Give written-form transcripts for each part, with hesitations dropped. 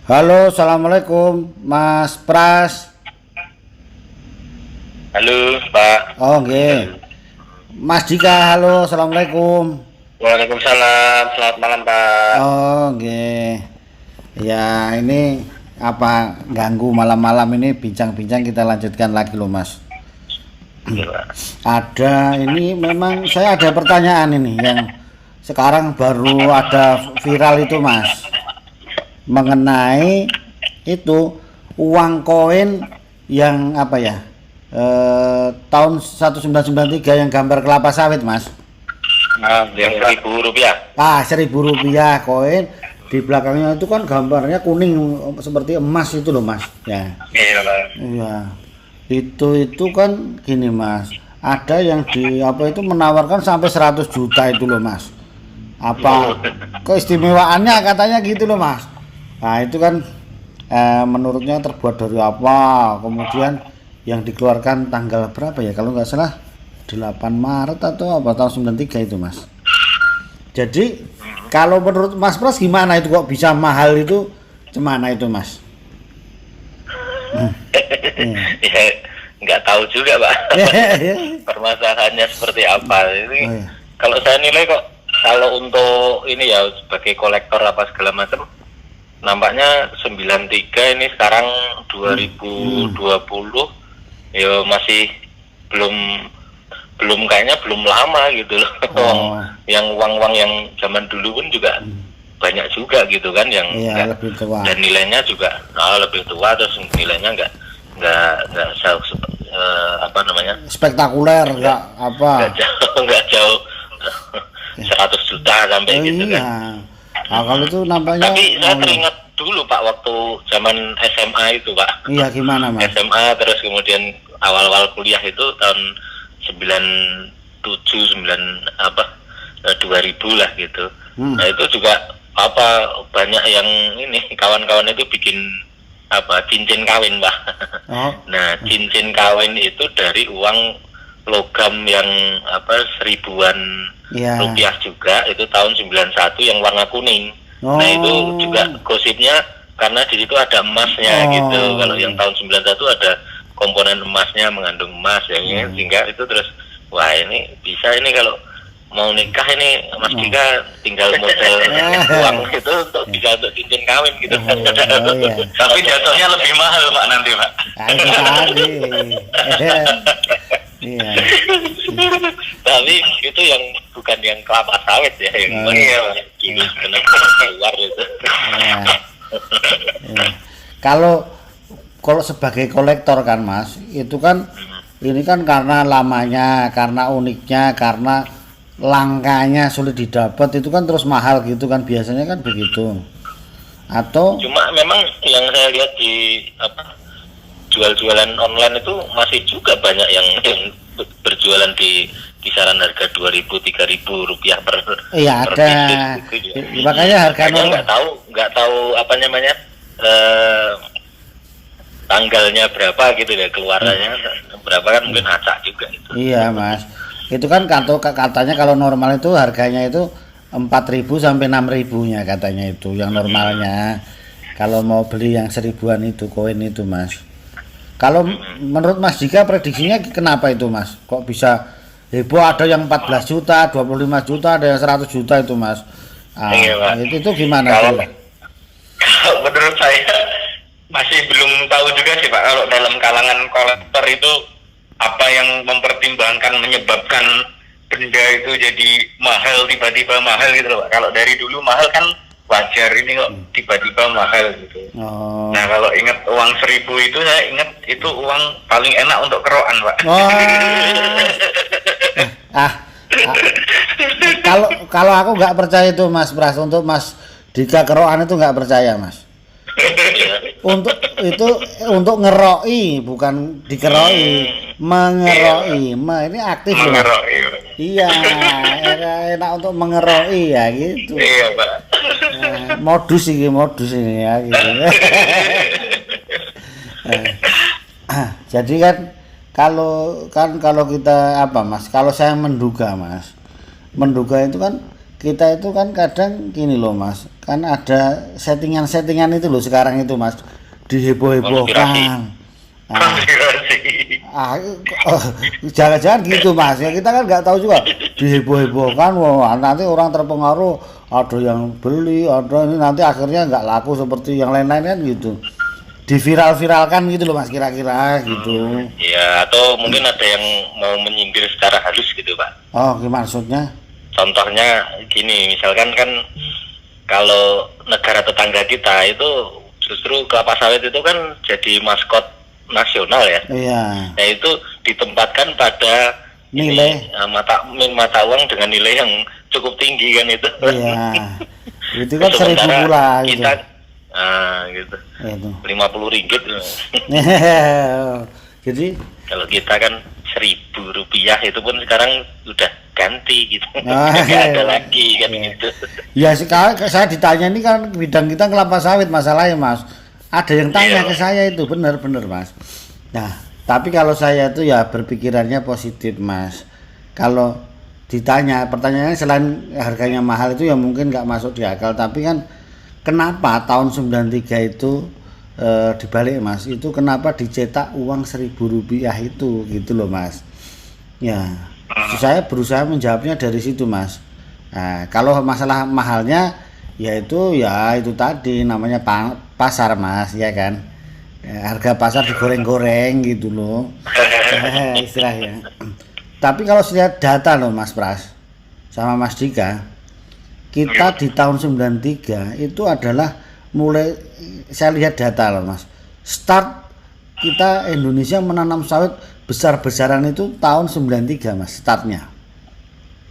Halo, assalamualaikum, Mas Pras. Halo, Pak. Oh, nggih. Mas Dika, halo, assalamualaikum. Waalaikumsalam. Selamat malam, Pak. Oh, nggih. Ya, ini apa ganggu malam-malam ini bincang-bincang kita lanjutkan lagi loh, Mas. Iya, Pak. Ada ini memang saya ada pertanyaan ini yang sekarang baru ada viral itu, Mas. Mengenai itu uang koin yang apa ya? Tahun 1993 yang gambar kelapa sawit, Mas. Yang Rp1.000. Ah, Rp1.000 koin, di belakangnya itu kan gambarnya kuning seperti emas itu loh, Mas. Ya. Iya, Pak. Iya. Itu kan gini, Mas. Ada yang di apa itu menawarkan sampai 100 juta itu loh, Mas. Apa keistimewaannya katanya gitu loh, Mas. Nah, itu kan menurutnya terbuat dari apa? Kemudian yang dikeluarkan tanggal berapa ya? Kalau nggak salah 8 Maret atau apa tahun 93 itu, Mas. Jadi kalau menurut Mas Pras gimana itu kok bisa mahal itu? Cemana itu, Mas? Ya, nggak tahu juga, Pak. Permasalahannya seperti apa. Ini Oh, iya. kalau saya nilai kok, kalau untuk ini ya sebagai kolektor apa segala macam, nampaknya 93 ini sekarang 2020 ya masih belum belum kayaknya belum lama gitu loh. Oh. Yang uang-uang yang zaman dulu pun juga banyak juga gitu kan yang Iya, lebih tua. dan nilainya juga lebih tua, terus nilainya nggak jauh apa namanya, Spektakuler nggak apa? nggak jauh 100 juta sampai gitu Iya. kan. Nah, kalau itu nampaknya Tapi saya teringat dulu, Pak, waktu zaman SMA itu, Pak. iya gimana, Mas? SMA terus kemudian awal-awal kuliah itu tahun 97 2000 lah gitu. Nah, itu juga apa banyak yang ini kawan-kawan itu bikin apa cincin kawin, Pak. Oh, Nah, cincin kawin itu dari uang logam yang apa seribuan iya. rupiah juga, itu tahun 91 yang warna kuning. Oh. Nah, itu juga gosipnya karena di situ ada emasnya gitu. Kalau yang tahun 91 ada komponen emasnya, mengandung emas ya, sehingga itu terus wah ini bisa ini kalau mau nikah ini Mas Dika tinggal modal uang itu untuk bisa untuk cincin kawin gitu. Oh, iya. Tapi jatuhnya lebih mahal, Pak, nanti, Pak. Nah, itu tadi. Iya. Tapi itu yang bukan yang kelapa sawit ya, yang gini keluar itu. Iya. Iya. Kalau sebagai kolektor kan, Mas, itu kan ini kan karena lamanya, karena uniknya, karena langkanya sulit didapat itu kan terus mahal gitu kan, biasanya kan begitu. Atau Cuma memang yang saya lihat di apa jual-jualan online itu masih juga banyak yang berjualan di kisaran harga 2.000-3.000 rupiah per iya per ada. pieces gitu ya. Makanya harga Hanya nggak tahu apa namanya tanggalnya berapa gitu ya, keluarannya berapa kan mungkin acak juga itu. Iya, Mas. Itu kan katanya kalau normal itu harganya itu 4.000 sampai 6.000-nya katanya itu yang normalnya. Kalau mau beli yang 1.000-an itu koin itu, Mas. Kalau menurut Mas Dika prediksinya kenapa itu, Mas? Kok bisa heboh, ada yang 14 juta, 25 juta, ada yang 100 juta itu, Mas. Ah, Iya, Pak. itu gimana Kalau tuh? kalau menurut saya masih belum tahu juga sih, Pak, kalau dalam kalangan kolektor itu apa yang mempertimbangkan menyebabkan benda itu jadi mahal, tiba-tiba mahal gitu loh, Pak. Kalau dari dulu mahal kan wajar, ini kok tiba-tiba mahal gitu. Oh. Nah, kalau ingat uang 1.000 itu, saya ingat itu uang paling enak untuk kerokan, Pak. Oh. Kalau aku nggak percaya itu, Mas Pras, untuk Mas Dika kerokan itu nggak percaya, Mas. Untuk itu untuk ngeroi, bukan dikeroi, mengeroi. Ini aktif loh, Mas. Mengeroi. Iya, enak untuk mengeroi ya gitu. Iya, Pak. Nah, modus ini ya gitu. Jadi kan kalau kita apa, Mas, kalau saya menduga, Mas, menduga itu kan kita itu kan kadang gini loh Mas, kan ada settingan-settingan itu loh sekarang itu Mas, diheboh-hebohkan. Konspirasi. Jangan-jangan gitu Mas, ya kita kan nggak tahu juga, diheboh-hebohkan, wah nanti orang terpengaruh, ada yang beli, ada ini nanti akhirnya nggak laku seperti yang lain-lain kan gitu, diviral-viralkan gitu loh Mas kira-kira gitu. Ya, atau mungkin ada yang mau menyindir secara halus gitu Pak. Oh gimana maksudnya? Contohnya gini, misalkan kan kalau negara tetangga kita itu justru kelapa sawit itu kan jadi maskot nasional ya. Iya. Nah itu ditempatkan pada Nilai. mata uang dengan nilai yang cukup tinggi kan itu. Iya. Itu kan 1.000 Sementara pula gitu. kita gitu. Itu. Rp50. Jadi Kalau kita kan Rp1.000 itu pun sekarang udah ganti gitu. Ah, Nggak ada iya. lagi kan Iya. gitu. ya sekarang saya ditanya ini kan bidang kita kelapa sawit masalahnya Mas. Ada yang tanya Iya. ke saya itu benar-benar Mas. Nah, tapi kalau saya itu ya berpikirannya positif Mas. Kalau ditanya pertanyaannya selain harganya mahal itu ya mungkin nggak masuk di akal, tapi kan kenapa tahun 93 itu dibalik Mas, itu kenapa dicetak uang Rp1.000 itu gitu loh Mas. Ya, saya berusaha menjawabnya dari situ Mas. Nah, kalau masalah mahalnya yaitu ya itu tadi namanya pasar Mas, ya kan. Ya, harga pasar digoreng-goreng gitu loh. Istilahnya. Tapi kalau lihat data loh Mas Pras sama Mas Dika, kita di tahun 93 itu adalah mulai, saya lihat data loh Mas, start kita Indonesia menanam sawit besar-besaran itu tahun 93 Mas startnya.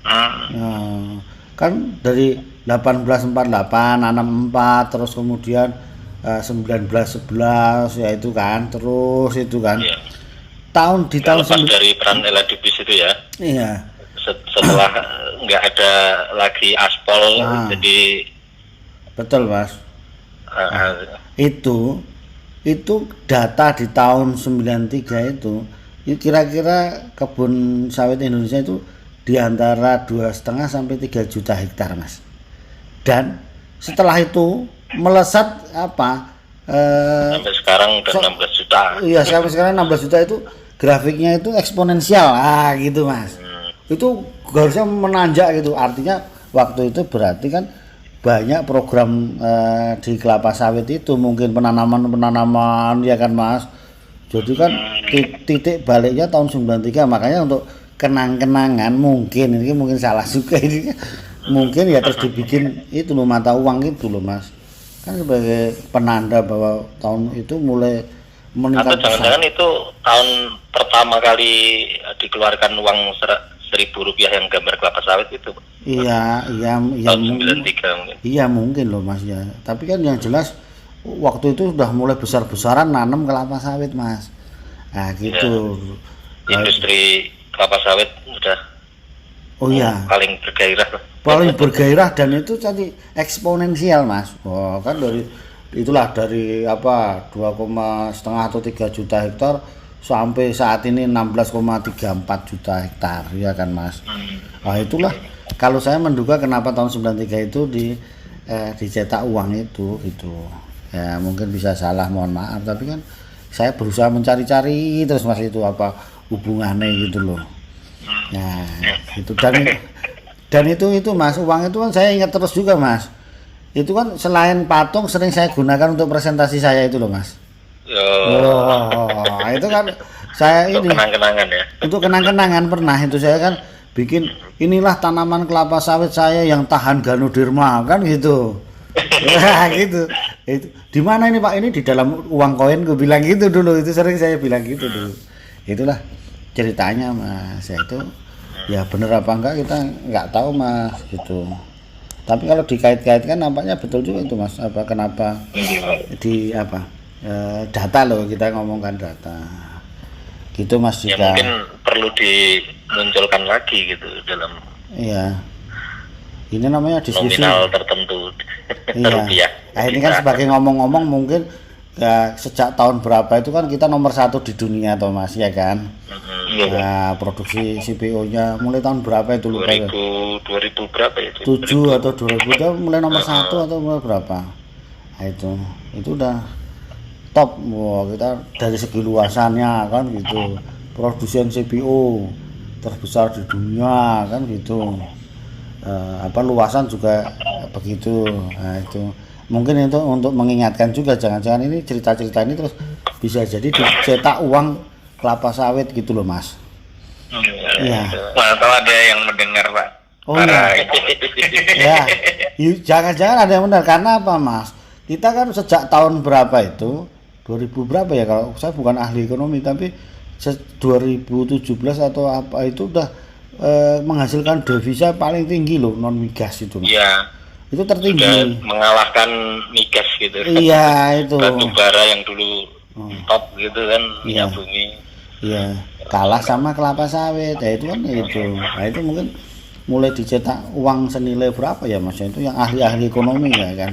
Nah, kan dari 1848 nanam 4, terus kemudian 1911 ya itu kan, terus itu kan. Iya. Di tahun Lepas dari peran Eladibis itu ya. Iya. Setelah nggak ada lagi aspal, jadi Betul Mas. Itu data di tahun 93 itu kira-kira kebun sawit Indonesia itu di antara 2,5 sampai 3 juta hektar Mas. Dan setelah itu melesat sampai sekarang udah 16 juta. Iya, sampai sekarang 16 juta itu grafiknya itu eksponensial. Gitu Mas. Itu harusnya menanjak gitu. Artinya waktu itu berarti kan banyak program di kelapa sawit itu, mungkin penanaman ya kan Mas. Jadi kan titik baliknya tahun 93, makanya untuk kenang-kenangan mungkin salah juga ini, mungkin ya terus dibikin itu loh mata uang itu loh Mas, kan sebagai penanda bahwa tahun itu mulai meningkat. Atau jangan-jangan itu tahun pertama kali dikeluarkan uang Rp1.000 yang gambar kelapa sawit itu. Iya Tahun mungkin. 93 mungkin. Iya mungkin loh Mas ya. Tapi kan yang jelas waktu itu sudah mulai besar-besaran nanam kelapa sawit Mas. Nah gitu. Ya. Industri kelapa sawit sudah paling bergairah. Paling bergairah dan itu tadi eksponensial Mas. Oh kan dari 2,5 atau 3 juta hektar sampai saat ini 16,34 juta hektar ya kan Mas. Nah itulah kalau saya menduga kenapa tahun 93 itu dicetak uang itu gitu. Ya mungkin bisa salah, mohon maaf, tapi kan saya berusaha mencari-cari terus Mas itu apa hubungannya gitu loh. Nah, itu dan itu Mas, uang itu kan saya ingat terus juga Mas. Itu kan selain patung sering saya gunakan untuk presentasi saya itu loh Mas. Itu kan saya untuk kenang-kenangan ya. Untuk kenang-kenangan pernah itu saya kan bikin inilah tanaman kelapa sawit saya yang tahan Ganoderma kan gitu. Ya gitu. Itu di mana ini Pak? Ini di dalam uang koin, gue bilang gitu dulu. Itu sering saya bilang gitu dulu. Itulah ceritanya Mas. Ya itu ya bener apa enggak kita nggak tahu Mas gitu. Tapi kalau dikait-kaitkan nampaknya betul juga itu Mas. Kenapa data loh, kita ngomongkan data. Gitu Mas Ya Dika. mungkin perlu dimunculkan lagi gitu dalam ini namanya diskusi nominal tertentu rupiah. Nah, ini kan sebagai ngomong-ngomong mungkin sejak tahun berapa itu kan kita nomor 1 di dunia toh Mas ya kan. Iya, Pak. Nah, produksi CPU-nya mulai tahun berapa itu lupa ya? 2000 berapa ya? 7 atau 2000 itu mulai nomor 1 atau mulai berapa? Nah, itu udah top. Wah, kita dari segi luasannya kan gitu. Produsen CPU terbesar di dunia kan gitu. Luasan juga begitu. Nah, itu mungkin itu untuk mengingatkan juga, jangan-jangan ini cerita-cerita ini terus bisa jadi dicetak uang kelapa sawit gitu loh Mas. Iya. Mana tahu ada yang mendengar Pak. Oh iya. Ya, jangan-jangan ada yang benar, karena apa Mas? Kita kan sejak tahun berapa itu? 2000 berapa ya, kalau saya bukan ahli ekonomi tapi 2017 atau apa itu udah menghasilkan devisa paling tinggi loh, non migas itu Mas. Iya. Itu tertinggi. Sudah mengalahkan migas gitu. Iya itu. Batu bara yang dulu top gitu kan, Iya. minyak bumi. Iya, kalah sama kelapa sawit. Ya itu kan itu. Nah itu mungkin mulai dicetak uang senilai berapa ya Mas? Itu yang ahli-ahli ekonomi ya kan.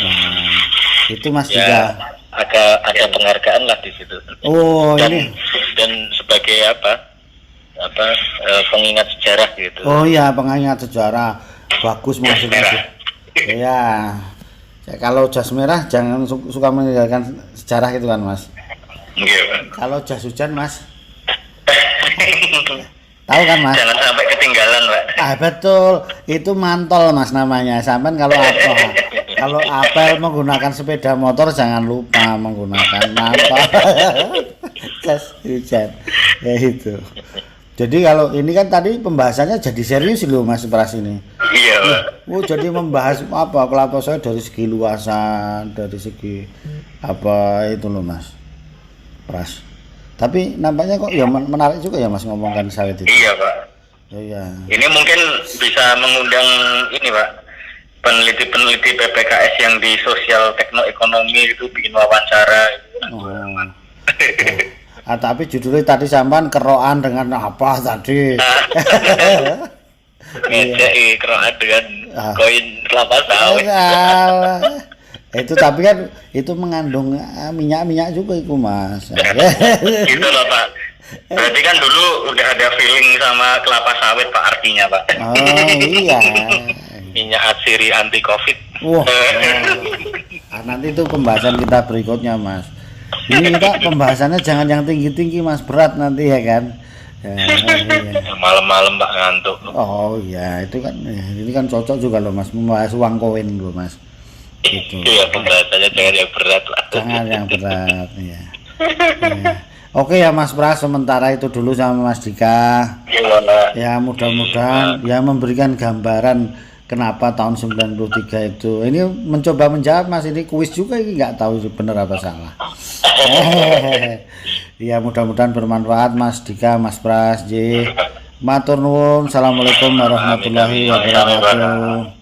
Nah, itu Mas juga. Ada penghargaan lah di situ. Oh dan, ini. Dan sebagai pengingat sejarah gitu. Oh iya, pengingat sejarah. Bagus maksudnya. Iya. Kalau jas merah jangan suka meninggalkan sejarah gitu kan Mas. Iya, Pak. Kalau jas hujan Mas. Tahu kan Mas? Jangan sampai ketinggalan, Pak. Betul, itu mantol Mas namanya. Sampai kalau apel menggunakan sepeda motor jangan lupa menggunakan mantol. Jas hujan. Ya itu. Jadi kalau ini kan tadi pembahasannya jadi serius loh Mas Pras ini. Iya, Pak. Jadi membahas kelapa sawit dari segi luasan, dari segi apa itu loh Mas Pras. Tapi nampaknya kok ya menarik juga ya Mas ngomongkan sawit itu. Iya, Pak. Oh, iya. Ini mungkin bisa mengundang ini, Pak, peneliti-peneliti PPKS yang di sosial teknoekonomi itu bikin wawancara. Tapi judulnya tadi sampean keroan dengan apa tadi? Ngejek keroan dengan koin kelapa sawit. Itu tapi kan itu mengandung minyak juga itu Mas. Gitu loh Pak. Berarti kan dulu udah ada feeling sama kelapa sawit Pak artinya Pak. Oh iya. Minyak atsiri anti covid. Wah. Nanti itu pembahasan kita berikutnya Mas. Ini kita pembahasannya jangan yang tinggi-tinggi Mas, berat nanti ya kan. Iya. Malam-malam Pak ngantuk. Oh iya, itu kan ini kan cocok juga loh Mas, membahas uang koin loh Mas. Gitu. Itu ya pembahasannya jangan yang berat lah. Jangan yang berat ya. Oke ya Mas Pras, sementara itu dulu sama Mas Dika. Ya mudah-mudahan ya memberikan gambaran kenapa tahun 93 itu. Ini mencoba menjawab Mas, ini kuis juga, ini nggak tahu benar apa salah. Ya mudah-mudahan bermanfaat Mas Dika, Mas Pras, J. Matur nuwun. Assalamualaikum warahmatullahi wabarakatuh.